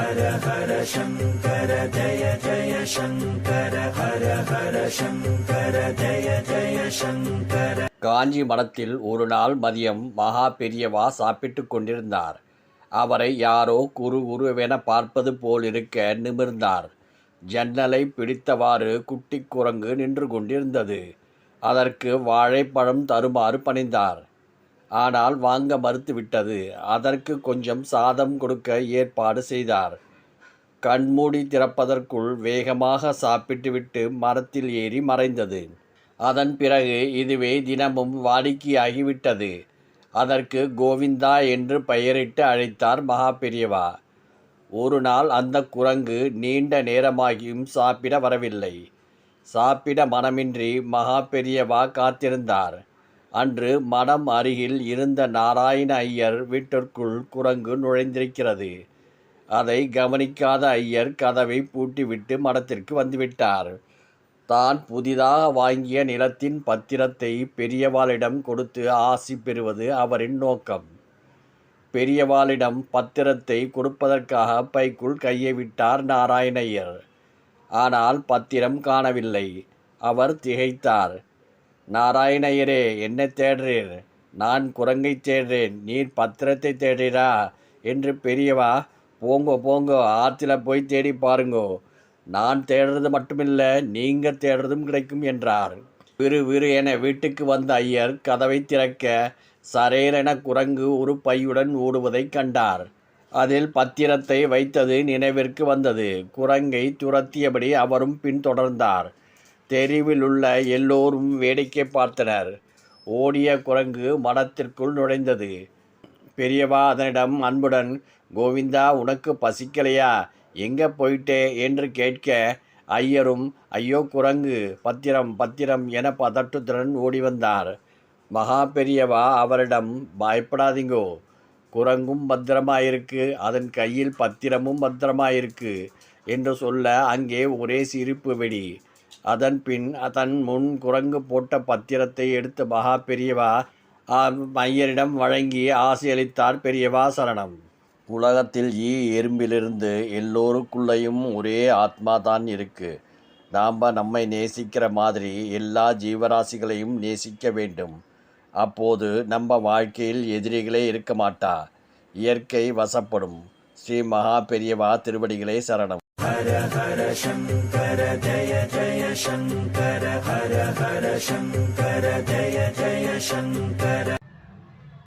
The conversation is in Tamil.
ஹர ஹர சங்கர ஜய ஜய சங்கர ஹர ஹர சங்கர ஜய ஜய சங்கர. காஞ்சி மடத்தில் ஒரு நாள் மதியம் மகா பெரியவா சாப்பிட்டு கொண்டிருந்தார். அவரை யாரோ குறுகுறுவென பார்ப்பது போலிருக்க நிமிர்ந்தார். ஜன்னலை பிடித்தவாறு குட்டி குரங்கு நின்று கொண்டிருந்தது. அதற்கு வாழைப்பழம் தருமாறு பணிந்தார். ஆனால் வாங்க மறுத்துவிட்டது. அதற்கு கொஞ்சம் சாதம் கொடுக்க ஏற்பாடு செய்தார். கண்மூடி திறப்பதற்குள் வேகமாக சாப்பிட்டுவிட்டு மரத்தில் ஏறி மறைந்தது. அதன் பிறகு இதுவே தினமும் வாடிக்கையாகிவிட்டது. அதற்கு கோவிந்தா என்று பெயரிட்டு அழைத்தார் மகா பெரியவா. ஒரு நாள் அந்த குரங்கு நீண்ட நேரமாகியும் சாப்பிட வரவில்லை. சாப்பிட மனமின்றி மகா பெரியவா காத்திருந்தார். அன்று மடம் அருகில் இருந்த நாராயண ஐயர் வீட்டிற்குள் குரங்கு நுழைந்திருக்கிறது. அதை கவனிக்காத ஐயர் கதவை பூட்டிவிட்டு மடத்திற்கு வந்துவிட்டார். தான் புதிதாக வாங்கிய நிலத்தின் பத்திரத்தை பெரியவாளிடம் கொடுத்து ஆசி பெறுவது அவரின் நோக்கம். பெரியவாளிடம் பத்திரத்தை கொடுப்பதற்காக பைக்குள் கையை விட்டார் நாராயணய்யர். ஆனால் பத்திரம் காணவில்லை. அவர் திகைத்தார். நாராயணய்யரே, என்ன தேடுறீர்? நான் குரங்கை தேடுறேன், நீர் பத்திரத்தை தேடுறீரா என்று பெரியவா, போங்கோ போங்கோ, ஆற்றுல போய் தேடி பாருங்கோ. நான் தேடுறது மட்டுமில்லை, நீங்கள் தேடுறதும் கிடைக்கும் என்றார். விறு என வீட்டுக்கு வந்த ஐயர் கதவை திறக்க சரேரென குரங்கு ஒரு பையுடன் ஓடுவதைக் கண்டார். அதில் பத்திரத்தை வைத்தது நினைவிற்கு வந்தது. குரங்கை துரத்தியபடி அவரும் பின்தொடர்ந்தார். தெருவில் உள்ள எல்லோரும் வேடிக்கை பார்த்தனர். ஓடிய குரங்கு மடத்திற்குள் நுழைந்தது. பெரியவா அதனிடம் அன்புடன், கோவிந்தா, உனக்கு பசிக்கலையா? எங்கே போயிட்டே என்று கேட்க ஐயரும், ஐயோ குரங்கு, பத்திரம் பத்திரம் என பதட்டத்துடன் ஓடி வந்தார். மகா பெரியவா அவரிடம், பயப்படாதீங்கோ, குரங்கும் பத்திரமாயிருக்கு, அதன் கையில் பத்திரமும் பத்திரமாயிருக்கு என்று சொல்ல அங்கே ஒரே சிரிப்பு வெடி. அதன் பின் அதன் முன் குரங்கு போட்ட பத்திரத்தை எடுத்த மகா பெரியவா ஐயரிடம் வழங்கி ஆசையளித்தார். பெரியவா சரணம். உலகத்தில் எறும்பிலிருந்து எல்லோருக்குள்ளேயும் ஒரே ஆத்மா தான் இருக்கு. நாம் நம்மை நேசிக்கிற மாதிரி எல்லா ஜீவராசிகளையும் நேசிக்க வேண்டும். அப்போது நம்ம வாழ்க்கையில் எதிரிகளே இருக்க மாட்டா, இயற்கை வசப்படும். ஸ்ரீ மகா பெரியவா திருவடிகளே சரணம். ஹர ஹர சங்கர ஜய ஜய சங்கர ஹர ஹர சங்கர ஜய ஜய சங்கர.